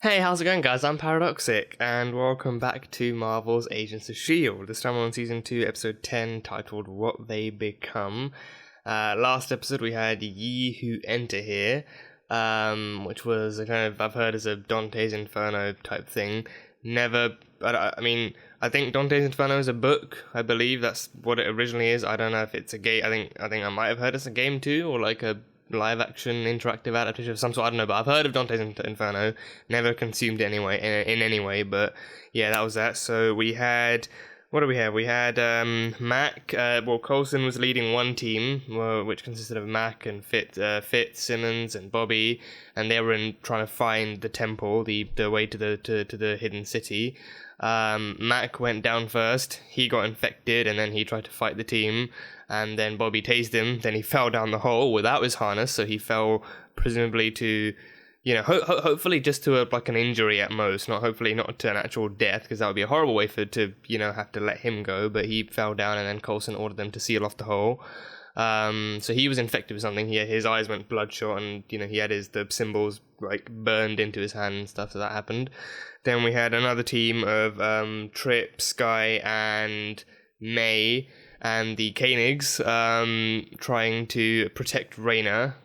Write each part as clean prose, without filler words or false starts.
Hey, how's it going, guys? I'm Paradoxic, and welcome back to Marvel's Agents of S.H.I.E.L.D. This time on Season 2, Episode 10, titled What They Become. Last episode we had Ye Who Enter here, which was a kind of, I've heard as a Dante's Inferno type thing. I think Dante's Inferno is a book, I believe that's what it originally is. I don't know if it's a game, I think I might have heard it's a game too, or like a live action interactive adaptation of some sort. I don't know, but I've heard of Dante's Inferno, never consumed it anyway in any way. But yeah, that was that. So we had, what do we have? We had Mac. Coulson was leading one team, which consisted of Mac and Fitz, Simmons, and Bobby, and they were trying to find the temple, the way to the hidden city. Mac went down first. He got infected, and then he tried to fight the team. And then Bobby tased him. Then he fell down the hole without his harness, so he fell presumably to, hopefully just to an injury at most. Hopefully not to an actual death, because that would be a horrible way to have to let him go. But he fell down, and then Coulson ordered them to seal off the hole. So he was infected with something. His eyes went bloodshot, and he had the symbols burned into his hand and stuff. So that happened. Then we had another team of Trip, Skye, and May, and the Koenigs trying to protect Reyna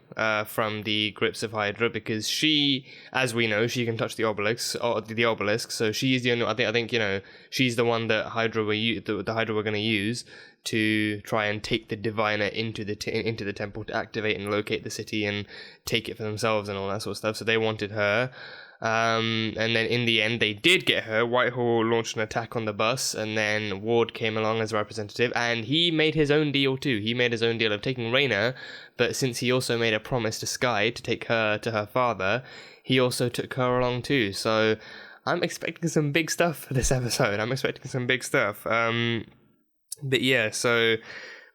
from the grips of Hydra, because she, as we know, she can touch the obelisk. So she is the only. I think she's the one that Hydra the Hydra were going to use to try and take the Diviner into the temple to activate and locate the city and take it for themselves and all that sort of stuff. So they wanted her. And then in the end they did get her. Whitehall launched an attack on the bus, and then Ward came along as a representative, and he made his own deal too. He made his own deal of taking Reyna, but since he also made a promise to Skye to take her to her father, he also took her along too. So I'm expecting some big stuff for this episode. But yeah, so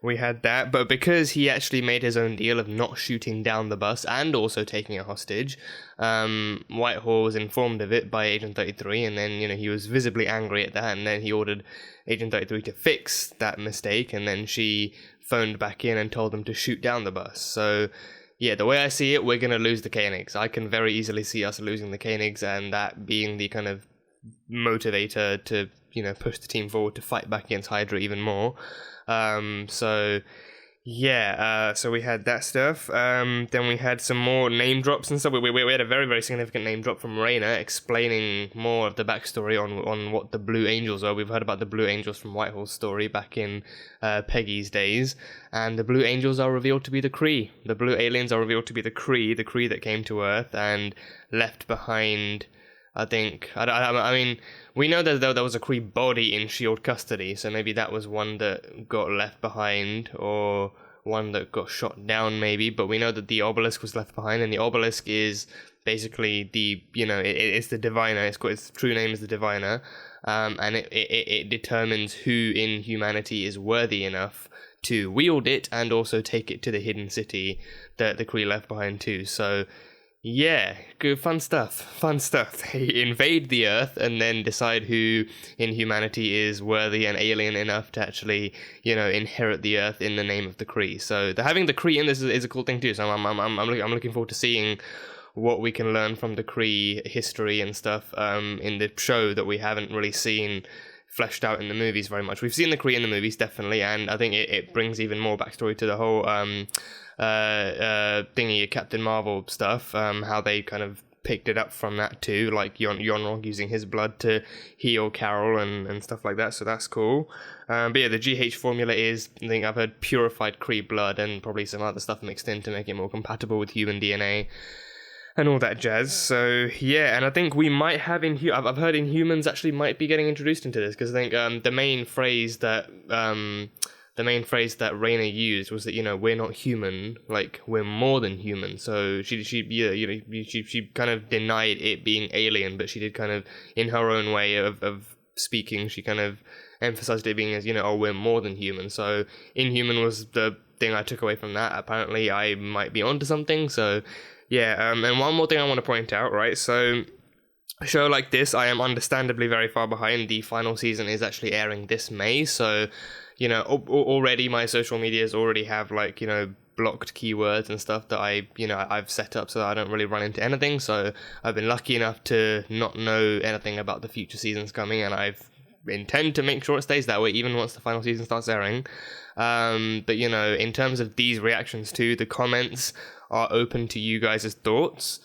we had that, but because he actually made his own deal of not shooting down the bus and also taking a hostage, Whitehall was informed of it by Agent 33, and then, he was visibly angry at that, and then he ordered Agent 33 to fix that mistake, and then she phoned back in and told them to shoot down the bus. So, yeah, the way I see it, we're going to lose the Koenigs. I can very easily see us losing the Koenigs, and that being the kind of motivator to, push the team forward to fight back against Hydra even more. So we had that stuff. Then we had some more name drops and stuff. We had a very, very significant name drop from Reyna explaining more of the backstory on what the Blue Angels are. We've heard about the Blue Angels from Whitehall's story back in Peggy's days, and the Blue Angels are revealed to be the Kree. The Blue Aliens are revealed to be the Kree that came to Earth and left behind, I think. I mean, we know that there was a Kree body in S.H.I.E.L.D. custody, so maybe that was one that got left behind, or one that got shot down maybe, but we know that the obelisk was left behind, and the obelisk is basically it's the Diviner. Its true name is the Diviner, and it determines who in humanity is worthy enough to wield it and also take it to the hidden city that the Kree left behind too. So yeah, good, fun stuff. They invade the Earth and then decide who in humanity is worthy and alien enough to actually, inherit the Earth in the name of the Kree. So having the Kree in this is a cool thing too. So I'm looking forward to seeing what we can learn from the Kree history and stuff in the show that we haven't really seen fleshed out in the movies very much. We've seen the Kree in the movies, definitely, and I think it brings even more backstory to the whole Captain Marvel stuff, how they kind of picked it up from that too, like Yonrog using his blood to heal Carol and stuff like that, so that's cool. But yeah, the GH formula is, I think I've heard, purified Kree blood and probably some other stuff mixed in to make it more compatible with human DNA and all that jazz. So yeah, and I think we might have I've heard Inhumans actually might be getting introduced into this, because I think the main phrase that Reyna used was that, we're not human, like we're more than human. So she kind of denied it being alien, but she did kind of, in her own way of speaking, she kind of emphasized it being as, we're more than human. So Inhuman was the thing I took away from that. Apparently I might be onto something. So yeah, and one more thing I want to point out, right? So a show like this, I am understandably very far behind. The final season is actually airing this May, so already my social medias already have blocked keywords and stuff that I've set up so that I don't really run into anything. So I've been lucky enough to not know anything about the future seasons coming, and I've intend to make sure it stays that way even once the final season starts airing. But in terms of these reactions too, the comments are open to you guys' thoughts.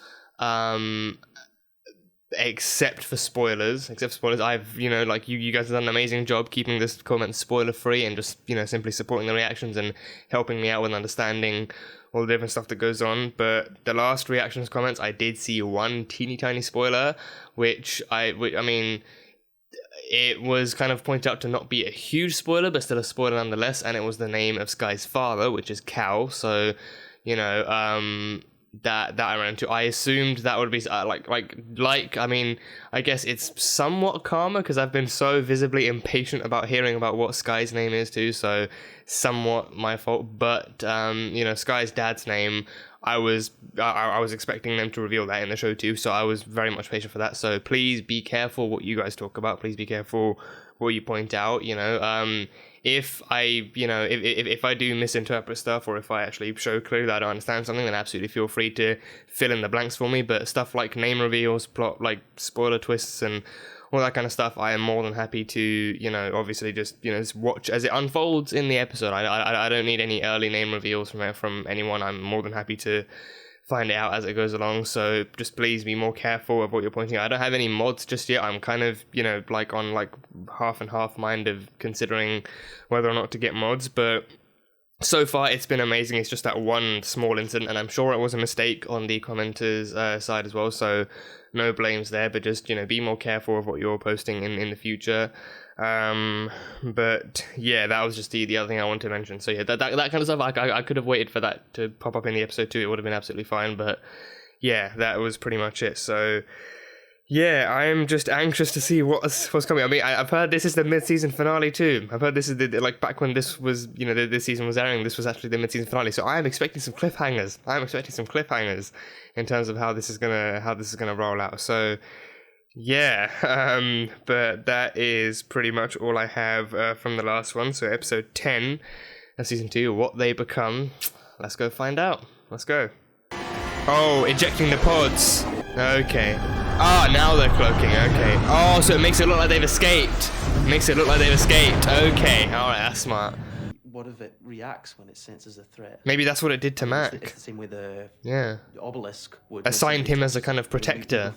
Except for spoilers. I've you guys have done an amazing job keeping this comment spoiler free and just simply supporting the reactions and helping me out with understanding all the different stuff that goes on. But the last reactions comments, I did see one teeny tiny spoiler, which I mean, it was kind of pointed out to not be a huge spoiler, but still a spoiler nonetheless, and it was the name of Skye's father, which is Cal. So that I ran into. I assumed that would be I mean, I guess it's somewhat karma because I've been so visibly impatient about hearing about what Skye's name is too, so somewhat my fault. But Skye's dad's name, I was expecting them to reveal that in the show too, so I was very much patient for that. So please be careful what you guys talk about. Please be careful what you point out. If I do misinterpret stuff, or if I actually show clearly that I don't understand something, then absolutely feel free to fill in the blanks for me. But stuff like name reveals, plot, like spoiler twists and all that kind of stuff, I am more than happy to, obviously just watch as it unfolds in the episode. I don't need any early name reveals from anyone. I'm more than happy to find it out as it goes along, so just please be more careful of what you're pointing out. I don't have any mods just yet. I'm kind of on half and half mind of considering whether or not to get mods, but so far it's been amazing. It's just that one small incident, and I'm sure it was a mistake on the commenters side as well, so no blames there, but just be more careful of what you're posting in the future. But yeah, that was just the other thing I wanted to mention. So yeah, that kind of stuff, I could have waited for that to pop up in the episode too. It would have been absolutely fine. But yeah, that was pretty much it. So yeah, I'm just anxious to see what's coming. I mean, I've heard this is the mid-season finale too. I've heard this is back when this was, this season was airing, this was actually the mid-season finale. So I am expecting some cliffhangers. In terms of how this is gonna roll out. So yeah, but that is pretty much all I have from the last one. So episode 10 of season 2, What They Become. Let's go find out. Let's go. Oh, ejecting the pods. Okay. Now they're cloaking. Okay. Oh, so it makes it look like they've escaped. Okay. All right, that's smart. What if it reacts when it senses a threat? Maybe that's what it did to Mac. It's the same way the obelisk would assigned him as a kind of protector.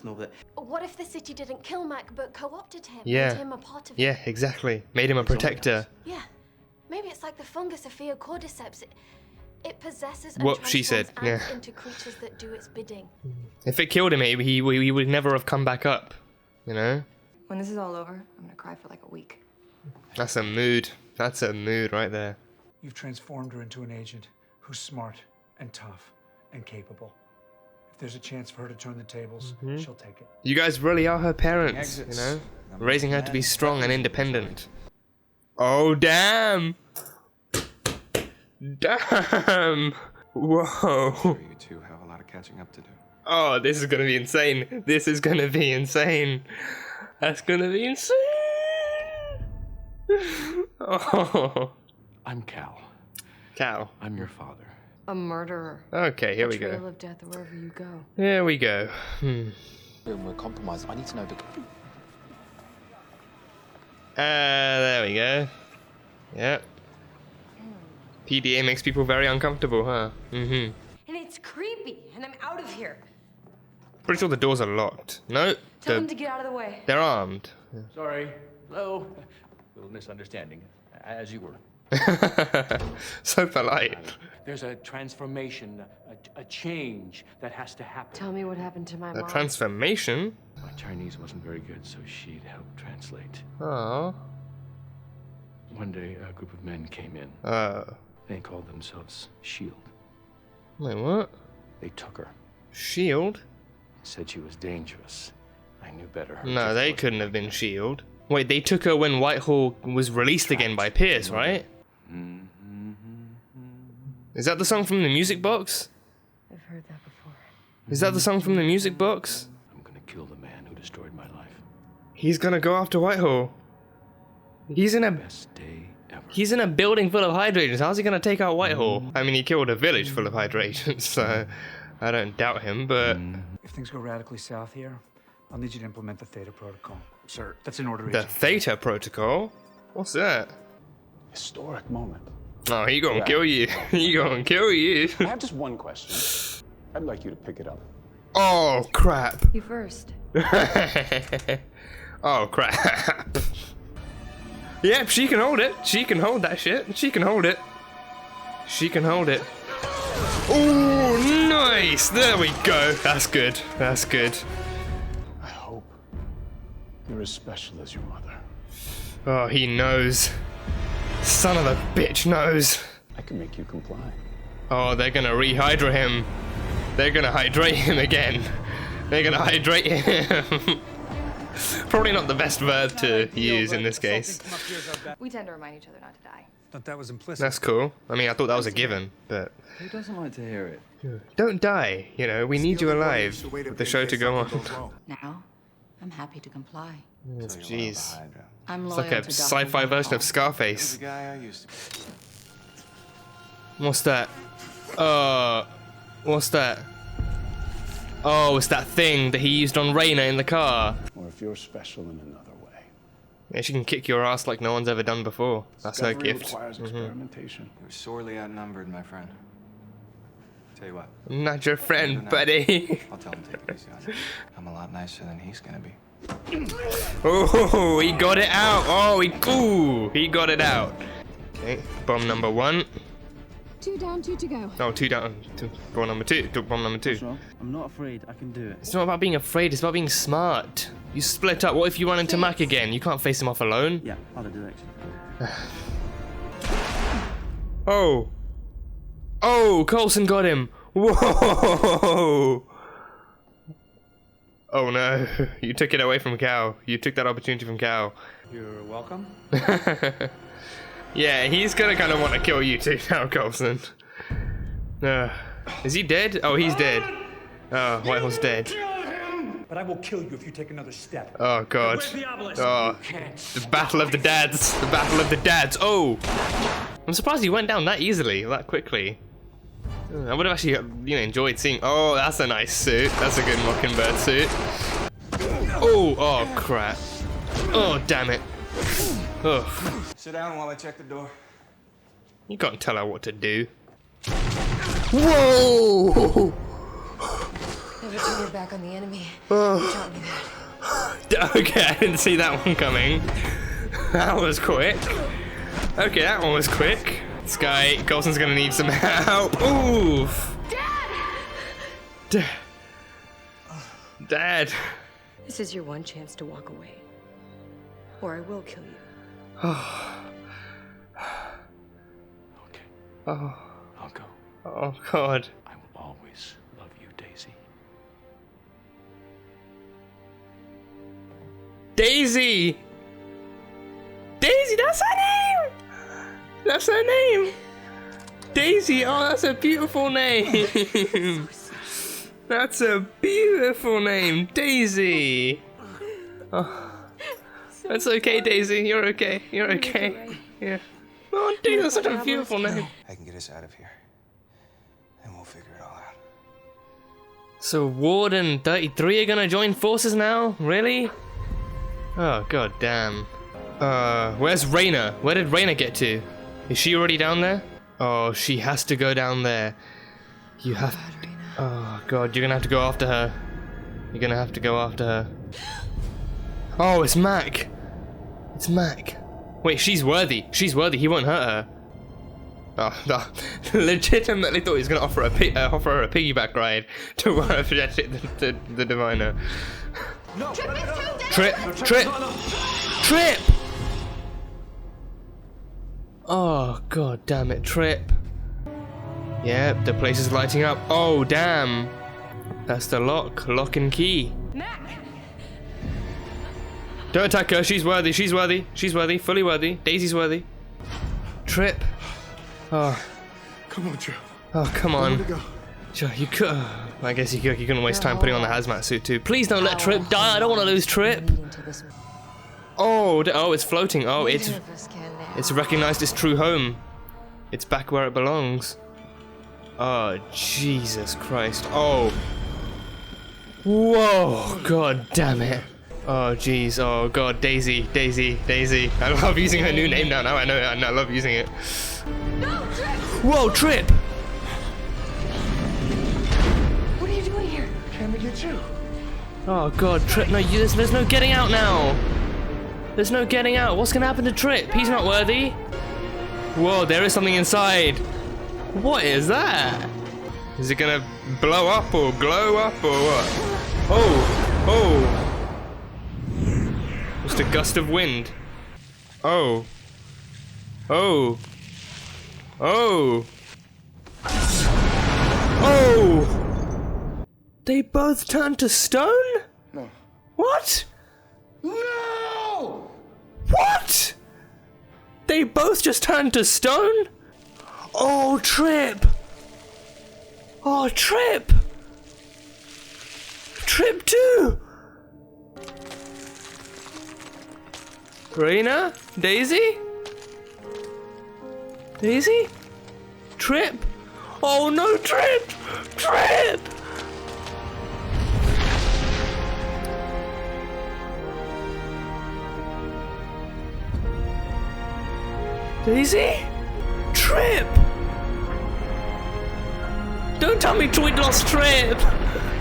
What if the city didn't kill Mac but co-opted him? Yeah. Made him a part of it? Yeah, exactly. Made him a protector. Yeah. Maybe it's like the fungus of cordyceps. It possesses and What she said, transforms yeah. ants into creatures that do its bidding. If it killed him, he would never have come back up. When this is all over, I'm gonna cry for like a week. That's a mood. That's a mood right there. You've transformed her into an agent who's smart and tough and capable. If there's a chance for her to turn the tables, she'll take it. You guys really are her parents, raising her to be strong and independent. Oh, damn! Damn! Whoa! Sure, you two have a lot of catching up to do. Oh, this is gonna be insane. That's gonna be insane. Oh. I'm Cal. Cal. I'm your father. A murderer. Okay, here we A trail go. of death wherever you go. Here we go. We're compromised. I need to know. There we go. Yep. PDA makes people very uncomfortable, huh? And it's creepy, and I'm out of here. Pretty sure the doors are locked. No, Tell them to get out of the way. they're armed. Sorry. Hello. Little misunderstanding, as you were. So polite. There's a transformation, a change that has to happen. Tell me what happened to my A mom. transformation? My Chinese wasn't very good, so she'd help translate. Oh. One day, a group of men came in. Oh. They called themselves Shield. Wait, what? They took her. Shield? Said she was dangerous. I knew better. Her No, gift they wasn't couldn't have like been that. Shield. Wait, they took her when Whitehall was released again by Pierce, right? Is that the song from the music box? I've heard that before. Is that the song from the music box? I'm gonna kill the man who destroyed my life. He's gonna go after Whitehall. He's in a... Best day ever. He's in a building full of Hydra agents. How's he gonna take out Whitehall? I mean, he killed a village full of Hydra agents, so I don't doubt him, but... If things go radically south here, I'll need you to implement the Theta Protocol. Sir, that's an order. The Theta Protocol? What's that? Historic moment. Oh, he gonna kill you. He gonna kill you. I have just one question. I'd like you to pick it up. Oh, crap. You first. Oh, crap. Yep, she can hold it. She can hold that shit. She can hold it. She can hold it. Oh, nice. There we go. That's good. That's good. I hope you're as special as your mother. Oh, he knows. Son of a bitch knows. I can make you comply. Oh, they're gonna re-hydra him. They're gonna hydrate him again. They're gonna hydrate him. Probably not the best verb to use in this case. We tend to remind each other not to die. Thought that was implicit. That's cool. I mean, I thought that was a given, but... Who doesn't like to hear it? Don't die, you know, we need you alive for the show to go on. Now, I'm happy to comply. Jeez. I'm It's loyal like a to sci-fi version of Scarface. The guy I used to. What's that? What's that? Oh, it's that thing that he used on Raina in the car. Or if you're special in another way. Yeah, she can kick your ass like no one's ever done before. That's her Discovery gift. requires experimentation. You're sorely outnumbered, my friend. Tell you what. I'm not your friend, buddy. I'll tell him to take it easy on you. I'm a lot nicer than he's gonna be. Oh, he got it out. Oh, he got it out. Okay, bomb number 1. 2 down, 2 to go. Oh, 2 down. Bomb number 2. Bomb number 2. I'm not afraid. I can do it. It's not about being afraid. It's about being smart. You split up. What if you run into Mac again? You can't face him off alone. Yeah, other direction. Oh. Oh, Coulson got him. Whoa. Oh no, you took it away from Cal. You took that opportunity from Cal. You're welcome. Yeah, he's gonna kind of want to kill you too now, Coulson. Is he dead? Oh, he's dead. Oh, Whitehall's dead. But I will kill you if you take another step. Oh god. Oh, the battle of the dads. The battle of the dads. Oh, I'm surprised he went down that easily, that quickly. I would have actually, you know, enjoyed seeing. Oh, that's a nice suit. That's a good Mockingbird suit. Oh, oh crap. Oh, damn it. Oh. Sit down while I check the door. You can't tell her what to do. Whoa! Never turn your back on the enemy. Oh. You taught me that. Okay, I didn't see that one coming. That was quick. Okay, that one was quick. Skye, Coulson's gonna need some help. Oof. Dad. Dad. This is your one chance to walk away, or I will kill you. Okay, Oh. I'll go. Oh God. I will always love you, Daisy. Daisy. Daisy, that's her name. That's her name. Daisy. Oh, that's a beautiful name. That's a beautiful name, Daisy. Oh. That's okay, Daisy. You're okay. You're okay. Yeah. Oh, Daisy, that's such a beautiful name. I can get us out of here. And we'll figure it all out. So Ward and 33 are gonna join forces now? Really? Oh, god damn. Where's Raina? Where did Raina get to? Is she already down there? Oh, she has to go down there. You have... Oh, God, you're gonna have to go after her. You're gonna have to go after her. Oh, it's Mac. It's Mac. Wait, she's worthy. She's worthy. He won't hurt her. Oh, no. Legitimately thought he was gonna offer her a piggyback ride to project the diviner. No. Trip! Trip! Trip! Oh, god damn it, Trip. Yep, the place is lighting up. Oh, damn. That's the lock. Lock and key. Don't attack her. She's worthy. She's worthy. She's worthy. Fully worthy. Daisy's worthy. Trip. Oh. Come on, Joe. Oh, come on. Sure, you could. I guess you couldn't waste time putting on the hazmat suit too. Please don't let Trip die. I don't want to lose Trip. Oh, oh, it's floating. Oh, it's. It's recognized its true home. It's back where it belongs. Oh, Jesus Christ. Oh. Whoa. God damn it. Oh, jeez. Oh, God. Daisy. Daisy. Daisy. I love using her new name now. Now I know it. I love using it. No, Trip! Whoa, Trip! What are you doing here? Can we get you? Oh, God. Trip. No, there's no getting out now. There's no getting out. What's going to happen to Trip? He's not worthy. Whoa, there is something inside. What is that? Is it going to blow up or glow up or what? Oh. Oh. Just a gust of wind. Oh. Oh. Oh. Oh. They both turned to stone? No. What? No! What? They both just turned to stone? Oh, Trip. Oh, Trip. Trip too. Raina? Daisy? Daisy? Trip? Oh no, Trip! Trip! Daisy? Trip! Don't tell me we lost Trip!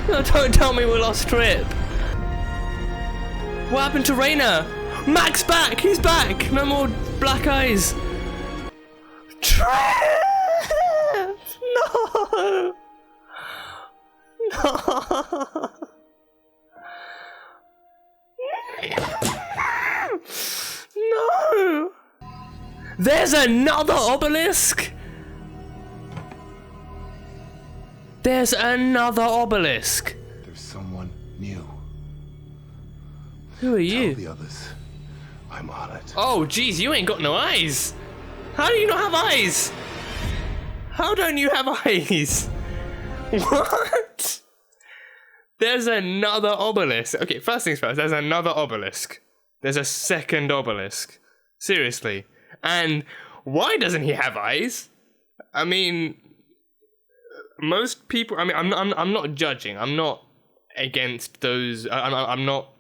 No, don't tell me we lost Trip! What happened to Raina? Mac's back! He's back! No more black eyes! Trip! No! No! No! There's another obelisk! There's another obelisk! There's someone new. Who are you? Tell the others I'm on it. Oh, jeez, you ain't got no eyes! How do you not have eyes? How don't you have eyes? What? There's another obelisk. Okay, first things first, there's another obelisk. There's a second obelisk. Seriously. And why doesn't he have eyes? I mean, most people, I mean, I'm not judging. I'm not against those, I'm not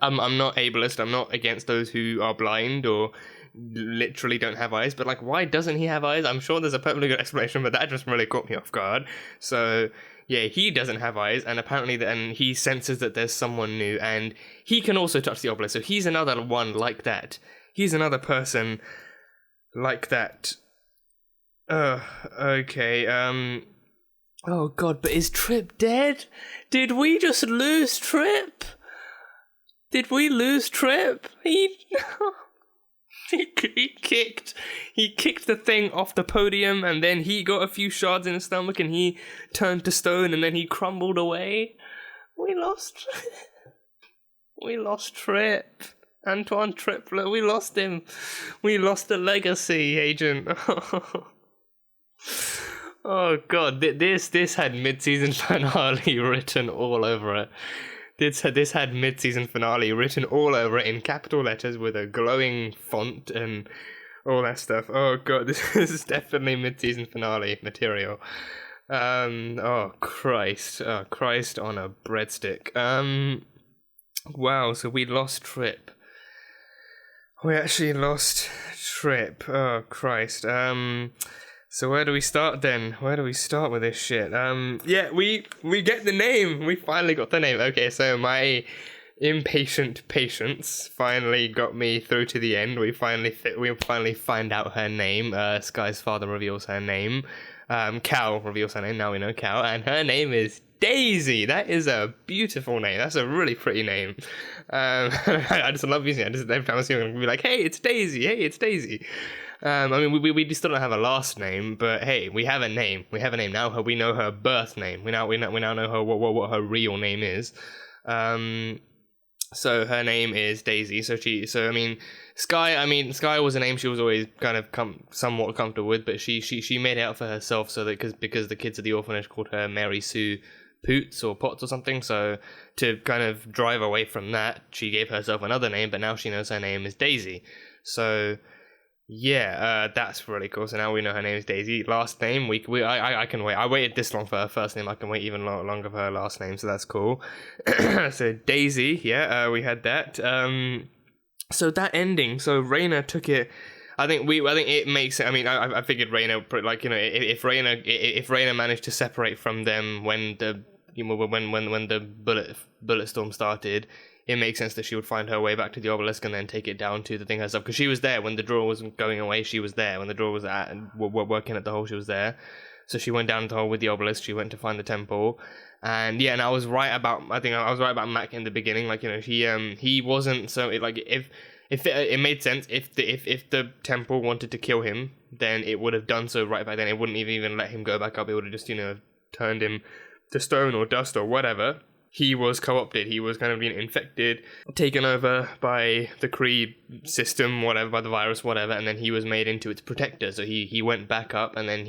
ableist. I'm not against those who are blind or literally don't have eyes, but like, why doesn't he have eyes? I'm sure there's a perfectly good explanation, but that just really caught me off guard. So yeah, he doesn't have eyes, and apparently then he senses that there's someone new, and he can also touch the obelisk, so he's another one like that. He's another person like that. Okay, oh god, but is Trip dead? Did we just lose Trip? Did we lose Trip? He kicked the thing off the podium, and then he got a few shards in his stomach, and he turned to stone, and then he crumbled away. We lost Trip. Antoine Triplet, we lost him. We lost the legacy, Agent. Oh god, this had mid-season finale written all over it. This had mid-season finale written all over it in capital letters with a glowing font and all that stuff. Oh god, this is definitely mid-season finale material. Oh Christ on a breadstick. Wow, so we lost Trip. We actually lost Trip. Oh Christ. So where do we start then? Where do we start with this shit? Yeah, we get the name. We finally got the name. Okay, so my impatient patience finally got me through to the end. We finally find out her name. Skye's father reveals her name. Cal reveals her name. Now we know Cal, and her name is Daisy. That is a beautiful name. That's a really pretty name. I just love using it. Every time I see her, I'm gonna be like, "Hey, it's Daisy. Hey, it's Daisy." I mean, we still don't have a last name, but hey, we have a name. We have a name now. We know her birth name. We now know her what her real name is. So her name is Daisy. So I mean, Skye was a name she was always kind of somewhat comfortable with, but she made it out for herself so that because the kids at the orphanage called her Mary Sue Poots or Potts or something. So to kind of drive away from that, she gave herself another name, but now she knows her name is Daisy. So That's really cool. So now we know her name is Daisy. Last name, I can wait. I waited this long for her first name. I can wait even longer for her last name. So that's cool. So Daisy, we had that. So that ending. So Raina took it. I think it makes. I mean, I figured Raina, like, you know, if Raina managed to separate from them when the bullet storm started, it makes sense that she would find her way back to the obelisk and then take it down to the thing herself, because she was there when the drawer was going away. She was there when the drawer was working at the hole. She was there, so she went down the hole with the obelisk. She went to find the temple, and and I was right about. I think I was right about Mac in the beginning. Like, you know, he wasn't so if it made sense if the temple wanted to kill him, then it would have done so right back then. It wouldn't even let him go back up. It would have just, you know, turned him to stone or dust or whatever. He was co-opted. He was kind of being infected, taken over by the Kree system, whatever, by the virus, whatever, and then he was made into its protector. So he went back up, and then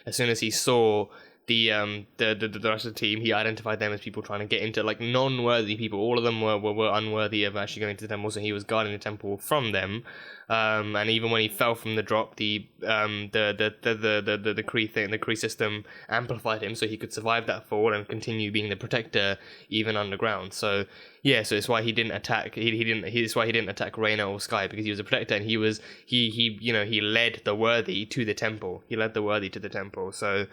as soon as he saw the rest of the team, he identified them as people trying to get into, like, non-worthy people. All of them were unworthy of actually going to the temple, so he was guarding the temple from them. And even when he fell from the drop, the Kree system amplified him, so he could survive that fall and continue being the protector even underground. So so it's why he didn't attack. It's why he didn't attack Raina or Skye, because he was a protector, and he led the worthy to the temple. He led the worthy to the temple. So.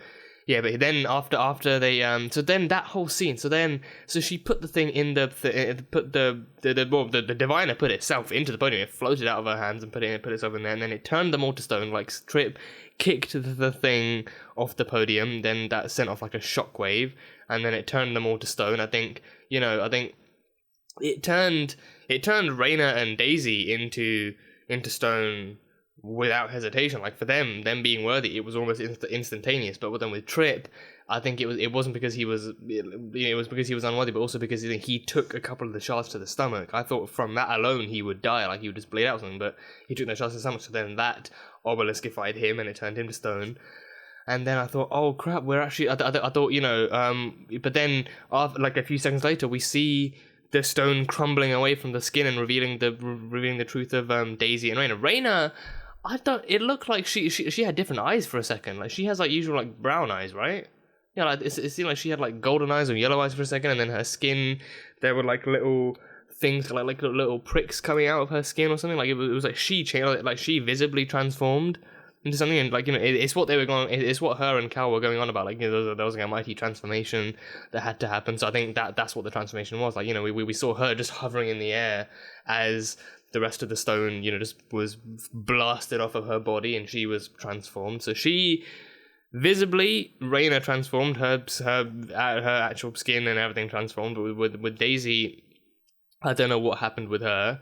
Yeah, but then after they so then that whole scene, so she put the thing in the diviner put itself into the podium. It floated out of her hands and put itself in there, and then it turned them all to stone. Like, Trip kicked the thing off the podium, then that sent off like a shockwave, and then it turned them all to stone. I think it turned Raina and Daisy into stone without hesitation. Like, for them being worthy, it was almost instantaneous. But then with Trip, I think it wasn't because it was because he was unworthy, but also because he took a couple of the shots to the stomach. I thought from that alone he would die, like he would just bleed out or something, but he took the shots to the stomach, so then that obeliskified him and it turned him to stone. And then I thought, oh crap, we're actually, I thought, you know, but then after, like a few seconds later, we see the stone crumbling away from the skin and revealing the truth of Daisy and Raina. Raina, I thought it looked like she had different eyes for a second. Like, she has like usual like brown eyes, right? Yeah, like it seemed like she had like golden eyes or yellow eyes for a second, and then her skin, there were like little things, like little pricks coming out of her skin or something. Like it was like she changed, like she visibly transformed into something, and like, you know, it's what they were going, it's what her and Cal were going on about. Like, you know, there was like a mighty transformation that had to happen. So I think that's what the transformation was. Like, you know, we saw her just hovering in the air as the rest of the stone, you know, just was blasted off of her body, and she was transformed. So she visibly, Raina transformed, her actual skin and everything transformed. But with Daisy, I don't know what happened with her.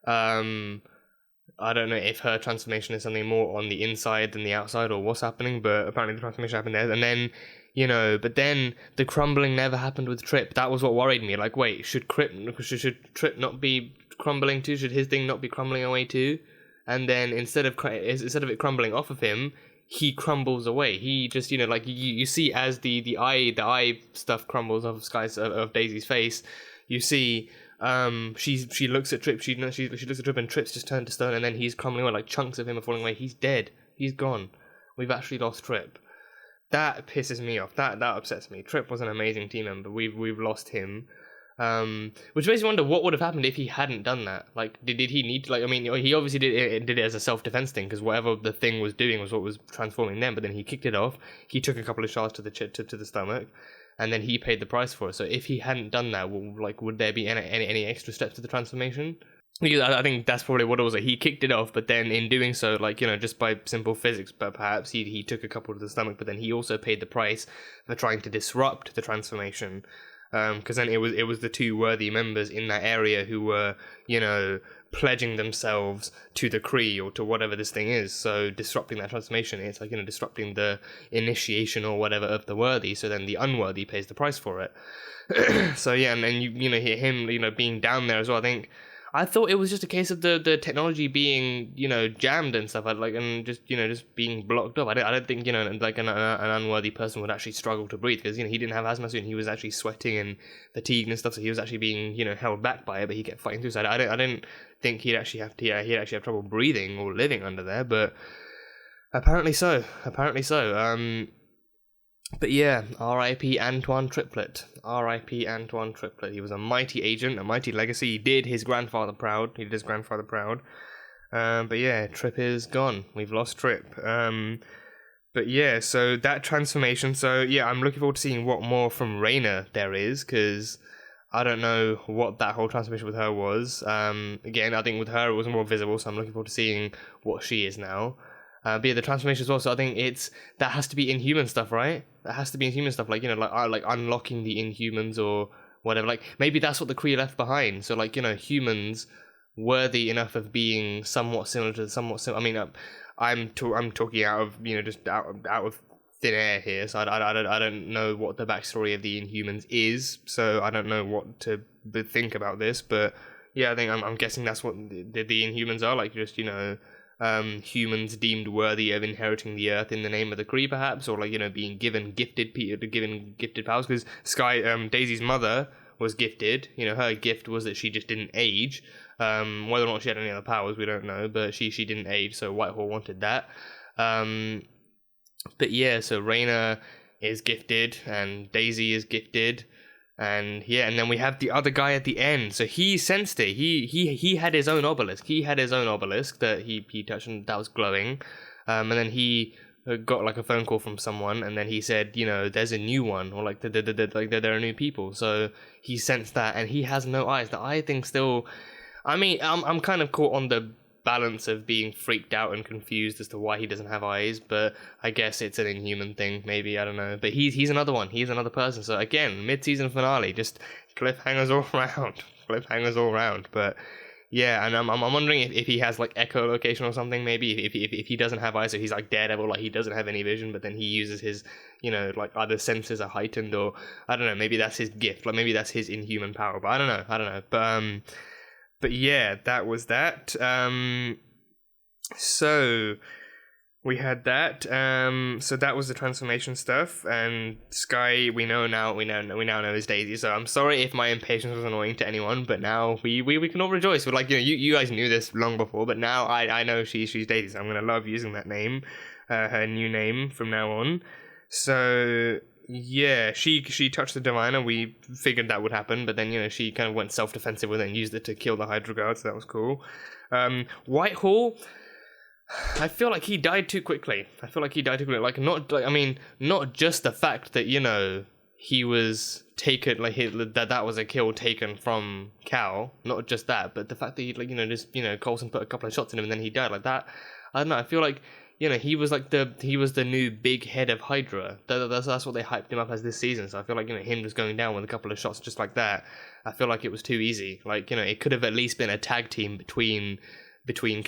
I don't know if her transformation is something more on the inside than the outside, or what's happening, but apparently the transformation happened there. And then, you know, but then the crumbling never happened with Trip. That was what worried me. Like, wait, should Trip not be crumbling too? Should his thing not be crumbling away too? And then instead of it crumbling off of him, he crumbles away. He just, you know, like you see as the eye stuff crumbles off of Skye's of Daisy's face, you see she looks at Trip, she looks at Trip, and Trip's just turned to stone, and then he's crumbling away, like chunks of him are falling away. He's dead. He's gone. We've actually lost Trip. That pisses me off. That upsets me. Trip was an amazing team member. We've lost him. Which makes me wonder what would have happened if he hadn't done that. Like, did he need to, like, I mean, he obviously did it as a self-defense thing, because whatever the thing was doing was what was transforming them, but then he kicked it off, he took a couple of shots to the stomach, and then he paid the price for it. So if he hadn't done that, would there be any extra steps to the transformation? Because I think that's probably what it was. Like, he kicked it off, but then in doing so, like, you know, just by simple physics, but perhaps he took a couple to the stomach, but then he also paid the price for trying to disrupt the transformation. Because then it was the two worthy members in that area who were, you know, pledging themselves to the Kree or to whatever this thing is. So disrupting that transformation, it's like, you know, disrupting the initiation or whatever of the worthy. So then the unworthy pays the price for it. So yeah, and then you know, hear him, you know, being down there as well. I think I thought it was just a case of the technology being, jammed and stuff, and just being blocked up. I don't think, like an unworthy person would actually struggle to breathe, because, he didn't have asthma soon. He was actually sweating and fatigued and stuff, so he was actually being, held back by it, but he kept fighting through. So I didn't think he'd actually have trouble breathing or living under there, but apparently so. But yeah, R.I.P. Antoine Triplet. R.I.P. Antoine Triplet. He was a mighty agent, a mighty legacy. He did his grandfather proud. But yeah, Trip is gone. We've lost Trip. But yeah, so that transformation. So yeah, I'm looking forward to seeing what more from Raina there is, because I don't know what that whole transformation with her was. Again, I think with her it was more visible, so I'm looking forward to seeing what she is now. But yeah, the transformation as well. So I think that has to be Inhuman stuff, right? That has to be Inhuman stuff, like unlocking the Inhumans or whatever. Like maybe that's what the Kree left behind. So humans worthy enough of being somewhat similar to I mean, I'm talking out of just out of thin air here. So I don't know what the backstory of the Inhumans is. So I don't know what to think about this. But yeah, I think I'm guessing that's what the Inhumans are, like, just humans deemed worthy of inheriting the earth in the name of the Kree, perhaps, or being given gifted powers. Because Skye, Daisy's mother, was gifted. Her gift was that she just didn't age. Whether or not she had any other powers, we don't know, but she didn't age, so Whitehall wanted that. But yeah, so Raina is gifted, and Daisy is gifted. And yeah, and then we have the other guy at the end. So he sensed it. He had his own obelisk. He had his own obelisk that he touched, and that was glowing. And then he got like a phone call from someone, and then he said, there's a new one, or like there are new people. So he sensed that, and he has no eyes. The eye thing still. I mean, I'm kind of caught on the balance of being freaked out and confused as to why he doesn't have eyes, but I guess it's an Inhuman thing, maybe, I don't know. But he's another one. He's another person. So again, mid-season finale, just cliffhangers all around. But yeah, and I'm wondering if he has like echolocation or something. Maybe if he doesn't have eyes, so he's like Daredevil, like he doesn't have any vision, but then he uses his like other senses are heightened, or I don't know. Maybe that's his gift. Like maybe that's his Inhuman power. But I don't know. But yeah, that was that. So we had that. So that was the transformation stuff. And Skye, we now know is Daisy. So I'm sorry if my impatience was annoying to anyone, but now we can all rejoice. But like you guys knew this long before, but now I know she's Daisy. So I'm gonna love using that name, her new name from now on. So. Yeah, she touched the Diviner. We figured that would happen, but then she kind of went self-defensive with it and used it to kill the Hydra guard, so that was cool. Whitehall, I feel like he died too quickly. Like not just the fact that he was taken, like that was a kill taken from Cal. Not just that, but the fact that he Coulson put a couple of shots in him and then he died like that. I don't know. I feel like. He was the new big head of Hydra. That's what they hyped him up as this season. So I feel like him just going down with a couple of shots just like that. I feel like it was too easy. Like it could have at least been a tag team between.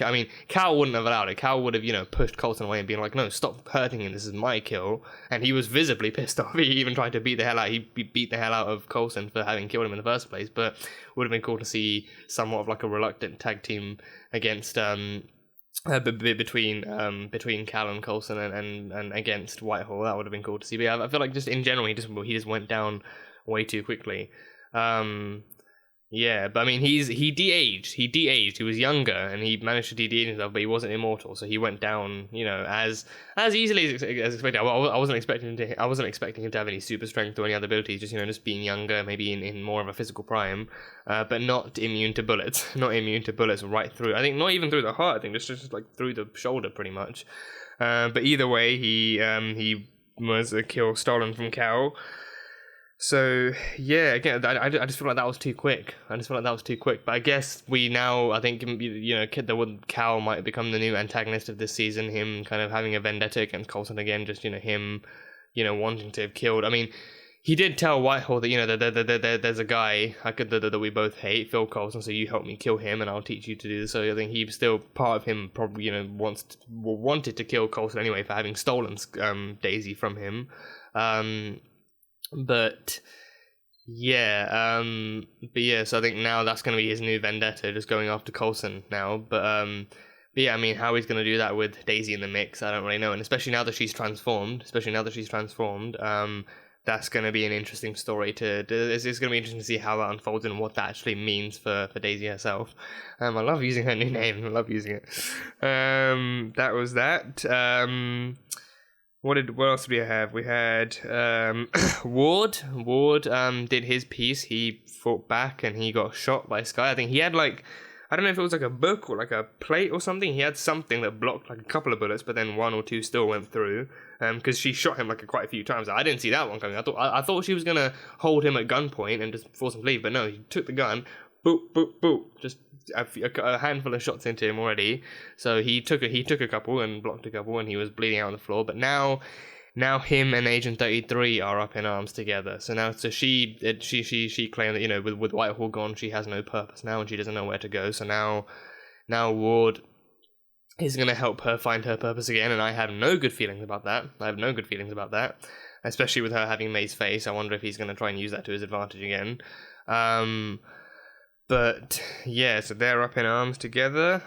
I mean, Cal wouldn't have allowed it. Cal would have pushed Coulson away and been like, no, stop hurting him. This is my kill. And he was visibly pissed off. He even tried to beat the hell out. He beat the hell out of Coulson for having killed him in the first place. But would have been cool to see somewhat of like a reluctant tag team against. Between Cal and Coulson and against Whitehall. That would have been cool to see. But yeah, I feel like just in general he just went down way too quickly. Yeah, but I mean he de-aged. He was younger and he managed to de-age himself, but he wasn't immortal, so he went down as easily as expected. I wasn't expecting him to have any super strength or any other abilities. Just being younger, maybe in more of a physical prime, but not immune to bullets. Not immune to bullets right through. I think not even through the heart. I think just like through the shoulder, pretty much. But either way, he was a kill stolen from Cal. So yeah, again, I just feel like that was too quick. But I guess I think Cal might become the new antagonist of this season. Him kind of having a vendetta against Coulson again. Just him, wanting to have killed. I mean, he did tell Whitehall that there's a guy that we both hate, Phil Coulson. So you help me kill him, and I'll teach you to do this. So I think he's still part of him. Probably wanted to kill Coulson anyway for having stolen Daisy from him. But Yeah, but yeah, so I think now that's going to be his new vendetta, just going after Coulson now. But yeah, I mean, how he's going to do that with Daisy in the mix, I don't really know. And especially now that she's transformed, that's going to be an interesting story it's going to be interesting to see how that unfolds and what that actually means for Daisy herself. I love using her new name. I love using it. That was that. What else did we have? We had Ward. Ward did his piece. He fought back and he got shot by Skye. I think he had like, I don't know if it was like a book or like a plate or something. He had something that blocked like a couple of bullets, but then one or two still went through. Because she shot him like quite a few times. I didn't see that one coming. I thought she was gonna hold him at gunpoint and just force him to leave, but no, he took the gun, boop boop boop, just a handful of shots into him already. So he took a couple and blocked a couple, and he was bleeding out on the floor. But now him and Agent 33 are up in arms together. So she claimed that, you know, with Whitehall gone, she has no purpose now, and she doesn't know where to go. So now Ward is going to help her find her purpose again, and I have no good feelings about that. Especially with her having May's face. I wonder if he's going to try and use that to his advantage again. But yeah, so they're up in arms together.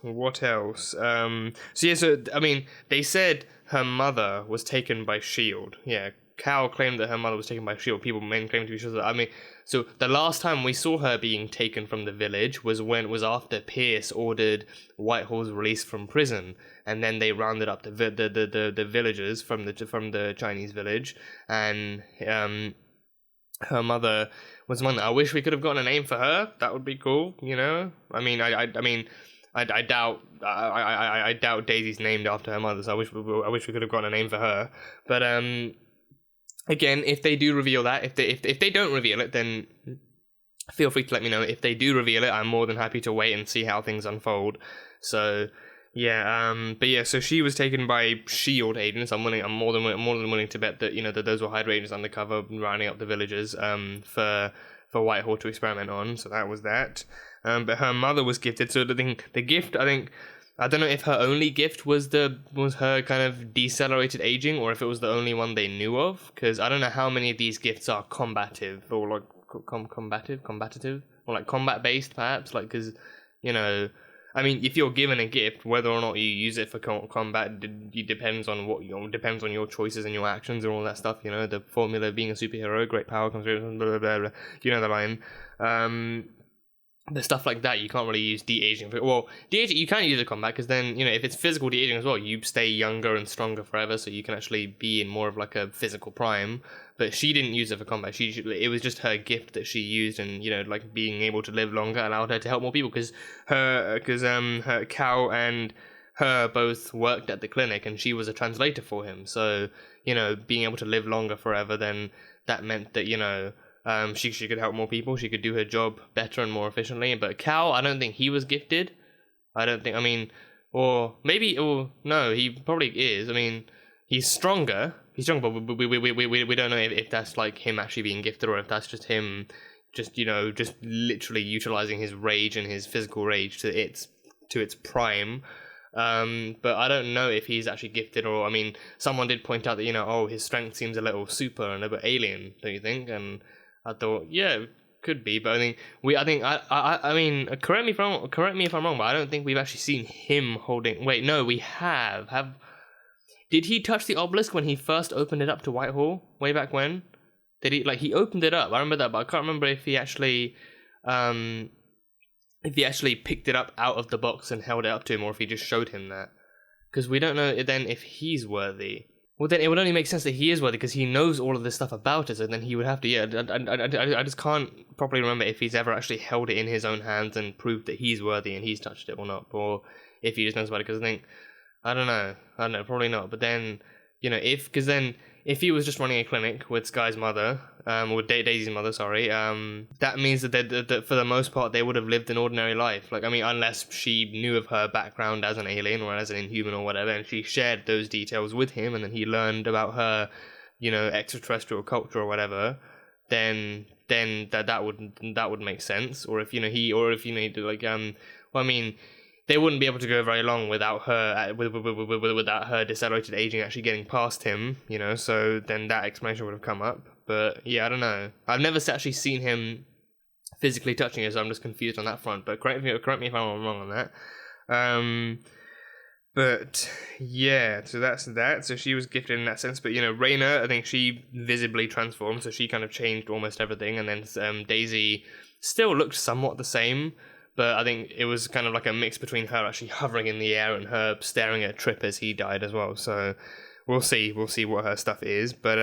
What else? So I mean, they said her mother was taken by S.H.I.E.L.D. Yeah, Cal claimed that her mother was taken by S.H.I.E.L.D. People men claim to be S.H.I.E.L.D. I mean, so the last time we saw her being taken from the village was after Pierce ordered Whitehall's release from prison, and then they rounded up the villagers from the Chinese village, and her mother was one that I wish we could have gotten a name for her. That would be cool, you know. I mean, I doubt Daisy's named after her mother, so I wish we could have gotten a name for her. But again, if they do reveal that, if they don't reveal it, then feel free to let me know. If they do reveal it, I'm more than happy to wait and see how things unfold. So yeah, but yeah, so she was taken by S.H.I.E.L.D. agents. I'm more than willing to bet that, you know, that those were Hydra agents undercover rounding up the villagers for Whitehall to experiment on. So that was that. But her mother was gifted. So the gift, I don't know if her only gift was her kind of decelerated aging, or if it was the only one they knew of. Because I don't know how many of these gifts are combative or like combative, or like combat based, perhaps. Like, because, you know, I mean, if you're given a gift, whether or not you use it for combat, depends on depends on your choices and your actions and all that stuff. You know, the formula of being a superhero: great power comes with blah blah blah blah. You know the line. The stuff like that, you can't really use de-aging. Well, de-aging you can use it combat, because then, you know, if it's physical de-aging as well, you stay younger and stronger forever, so you can actually be in more of like a physical prime. But she didn't use it for combat. It was just her gift that she used, and, you know, like being able to live longer allowed her to help more people, because her Cal and her both worked at the clinic, and she was a translator for him. So, you know, being able to live longer forever, then that meant that, you know, she could help more people. She could do her job better and more efficiently. But Cal, I don't think he was gifted. Or no, he probably is. I mean, he's stronger. But we don't know if that's like him actually being gifted, or if that's just him, just literally utilizing his rage and his physical rage to its prime. But I don't know if he's actually gifted, or, I mean, someone did point out that, you know, his strength seems a little super and a bit alien, don't you think? And I thought, yeah, could be, but I mean, correct me if I'm wrong, but I don't think we've actually seen him holding. Wait, no, we have. Did he touch the obelisk when he first opened it up to Whitehall way back when? Did he? Like, he opened it up. I remember that, but I can't remember if he actually picked it up out of the box and held it up to him, or if he just showed him that. Because we don't know then if he's worthy. Well, then it would only make sense that he is worthy, because he knows all of this stuff about it, so then he would have to, yeah, I just can't properly remember if he's ever actually held it in his own hands and proved that he's worthy and he's touched it or not, or if he just knows about it, because I don't know, probably not, but then, you know, if he was just running a clinic with Skye's mother, or Daisy's mother, sorry, that means that for the most part they would have lived an ordinary life. Like, I mean, unless she knew of her background as an alien or as an inhuman or whatever, and she shared those details with him, and then he learned about her, you know, extraterrestrial culture or whatever, then that would make sense. Or if, you know, well, I mean, they wouldn't be able to go very long without her without her decelerated aging actually getting past him, you know, so then that explanation would have come up. But yeah, I don't know. I've never actually seen him physically touching her, so I'm just confused on that front. But correct me if I'm wrong on that. But yeah, so that's that. So she was gifted in that sense. But Raina, I think she visibly transformed, so she kind of changed almost everything. And then Daisy still looked somewhat the same, but I think it was kind of like a mix between her actually hovering in the air and her staring at Trip as he died as well. So we'll see what her stuff is. But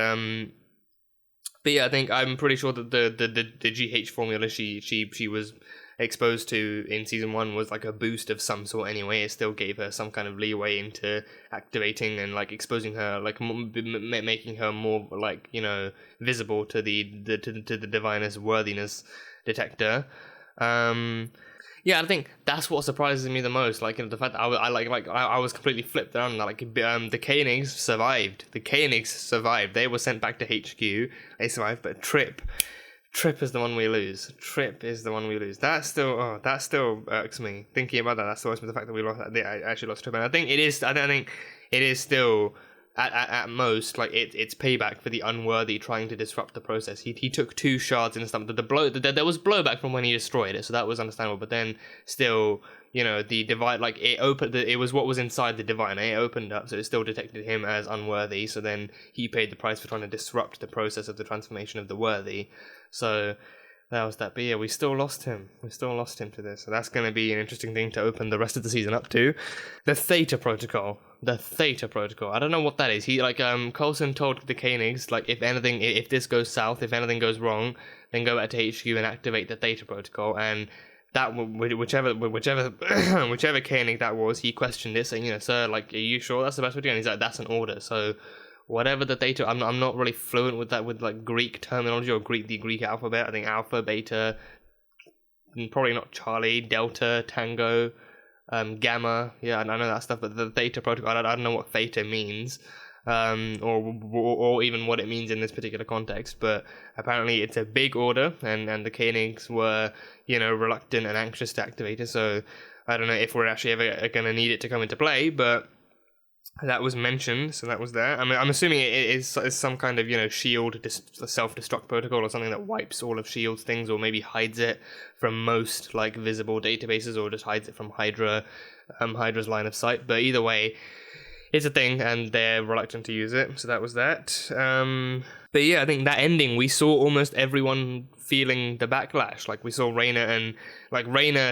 yeah, I think I'm pretty sure that the GH formula she was exposed to in season 1 was like a boost of some sort anyway. It still gave her some kind of leeway into activating and like exposing her, like making her more like visible to the divinest worthiness detector. Yeah, I think that's what surprises me the most. Like the fact that I was completely flipped around. Like the Koenigs survived. The Koenigs survived. They were sent back to HQ. They survived, but Trip is the one we lose. Trip is the one we lose. That still irks me. Thinking about that, that still irks me. The fact that I actually lost Trip, and I think it is still at most like it's payback for the unworthy trying to disrupt the process. He took 2 shards in the stomach. There was blowback from when he destroyed it, so that was understandable. But then still, the divine, like it opened. It was what was inside the divine. It opened up, so it still detected him as unworthy. So then he paid the price for trying to disrupt the process of the transformation of the worthy. So that was that. But yeah, we still lost him. To this. So that's going to be an interesting thing to open the rest of the season up to. The Theta Protocol. I don't know what that is. He Coulson told the Koenigs, like, if this goes south, if anything goes wrong, then go back to HQ and activate the Theta Protocol. And that whichever Koenig that was, he questioned it, saying, sir, like, are you sure that's the best way to go? And he's like, that's an order. So whatever the Theta, I'm not really fluent with that, with like Greek terminology or the Greek alphabet. I think Alpha, Beta, probably not Charlie, Delta, Tango, Gamma. Yeah, I know that stuff. But the Theta Protocol, I don't know what Theta means, or even what it means in this particular context. But apparently, it's a big order, and the Koenigs were reluctant and anxious to activate it. So I don't know if we're actually ever going to need it to come into play, but that was mentioned, so that was there. I mean, I'm assuming it is some kind of, shield self-destruct protocol or something that wipes all of S.H.I.E.L.D.'s things, or maybe hides it from most, like, visible databases, or just hides it from Hydra's line of sight. But either way, it's a thing, and they're reluctant to use it, so that was that. But yeah, I think that ending, we saw almost everyone feeling the backlash. Like, we saw Raina,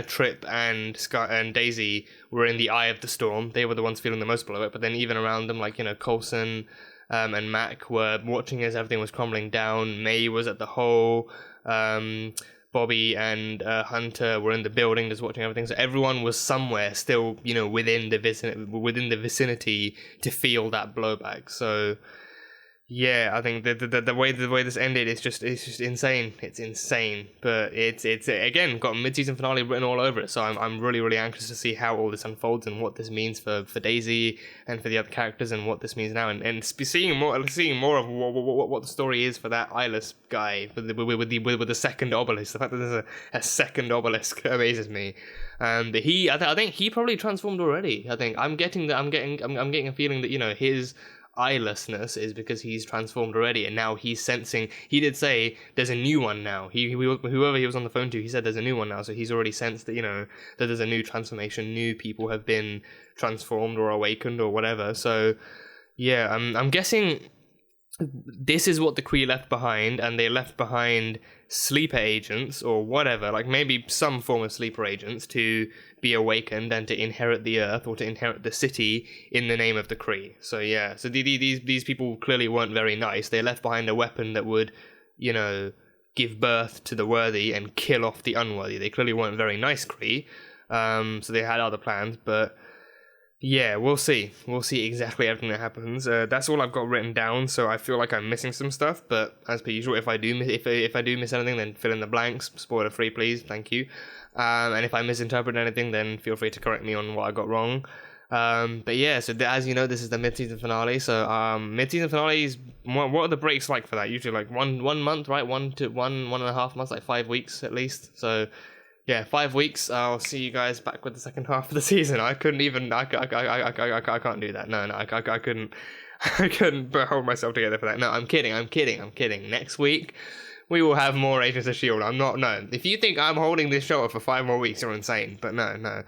Trip, and Skye and Daisy were in the eye of the storm. They were the ones feeling the most below it. But then even around them, like, Coulson and Mac were watching as everything was crumbling down. May was at the hole. Bobby and Hunter were in the building just watching everything. So everyone was somewhere still, within the vicinity to feel that blowback. So yeah, I think the way this ended is just insane. It's insane, but it's again got a mid-season finale written all over it. So I'm really anxious to see how all this unfolds and what this means for Daisy and for the other characters, and what this means now, and seeing more of what the story is for that eyeless guy with the second obelisk. The fact that there's a second obelisk amazes me. But I think he probably transformed already. I think I'm getting a feeling that his eyelessness is because he's transformed already, and now he's sensing. He did say there's a new one now. Whoever he was on the phone to, he said there's a new one now. So he's already sensed that that there's a new transformation. New people have been transformed or awakened or whatever. So yeah, I'm guessing this is what the Kree left behind, and they left behind sleeper agents or whatever, like maybe some form of sleeper agents to be awakened and to inherit the Earth or to inherit the city in the name of the Kree. So yeah, so these people clearly weren't very nice. They left behind a weapon that would, give birth to the worthy and kill off the unworthy. They clearly weren't very nice Kree. So they had other plans, but yeah, we'll see. We'll see exactly everything that happens. That's all I've got written down, so I feel like I'm missing some stuff. But as per usual, if I do miss anything, then fill in the blanks. Spoiler free, please. Thank you. And if I misinterpret anything, then feel free to correct me on what I got wrong. But yeah, so as you know, this is the mid-season finale. So mid-season finales, what are the breaks like for that? Usually like one month, right? 1 to 1.5 months, like 5 weeks at least. So yeah, 5 weeks. I'll see you guys back with the second half of the season. I couldn't even. I can't do that. No, I couldn't. I couldn't hold myself together for that. No, I'm kidding. Next week, we will have more Agents of S.H.I.E.L.D. No. If you think I'm holding this show up for 5 more weeks, you're insane. But no.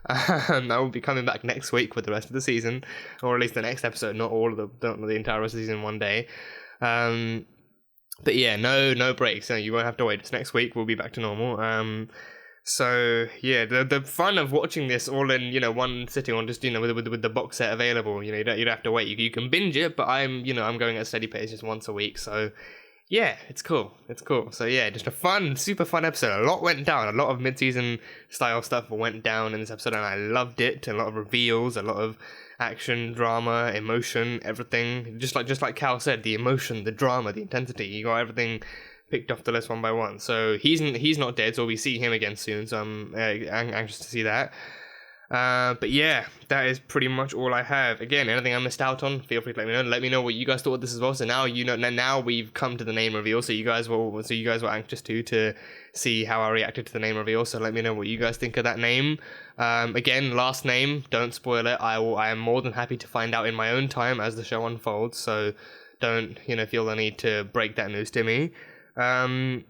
I will be coming back next week with the rest of the season, or at least the next episode, not all of the entire rest of the season in one day. But yeah, no breaks. No, you won't have to wait. It's next week. We'll be back to normal. So yeah, the fun of watching this all in one sitting, on just with the box set available. You don't have to wait. You can binge it, but I'm going at a steady pace, just once a week. So yeah, it's cool. So yeah, just a super fun episode. A lot went down. A lot of mid-season style stuff went down in this episode, and I loved it. A lot of reveals, a lot of action, drama, emotion, everything. Just like Cal said, the emotion, the drama, the intensity. You got everything picked off the list one by one. So he's not dead, so we see him again soon. So I'm anxious to see that. But yeah, that is pretty much all I have. Again, anything I missed out on, feel free to let me know. Let me know what you guys thought of this as well. So now now we've come to the name reveal. So you guys were anxious to see how I reacted to the name reveal. So let me know what you guys think of that name. Again, last name, don't spoil it. I am more than happy to find out in my own time as the show unfolds. So don't feel the need to break that news to me. But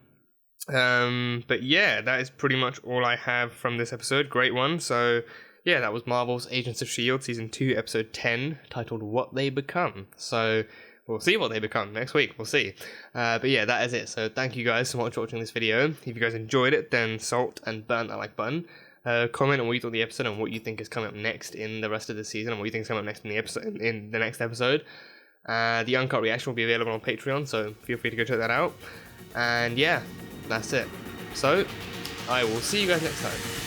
yeah, that is pretty much all I have from this episode. Great one. So yeah, that was Marvel's Agents of S.H.I.E.L.D. Season 2, Episode 10, titled What They Become. So we'll see what they become next week. We'll see. But yeah, that is it. So thank you guys so much for watching this video. If you guys enjoyed it, then salt and burn that like button. Comment on what you thought of the episode and what you think is coming up next in the rest of the season, and what you think is coming up next in the next episode. The uncut reaction will be available on Patreon, so feel free to go check that out. And yeah, that's it. So I will see you guys next time.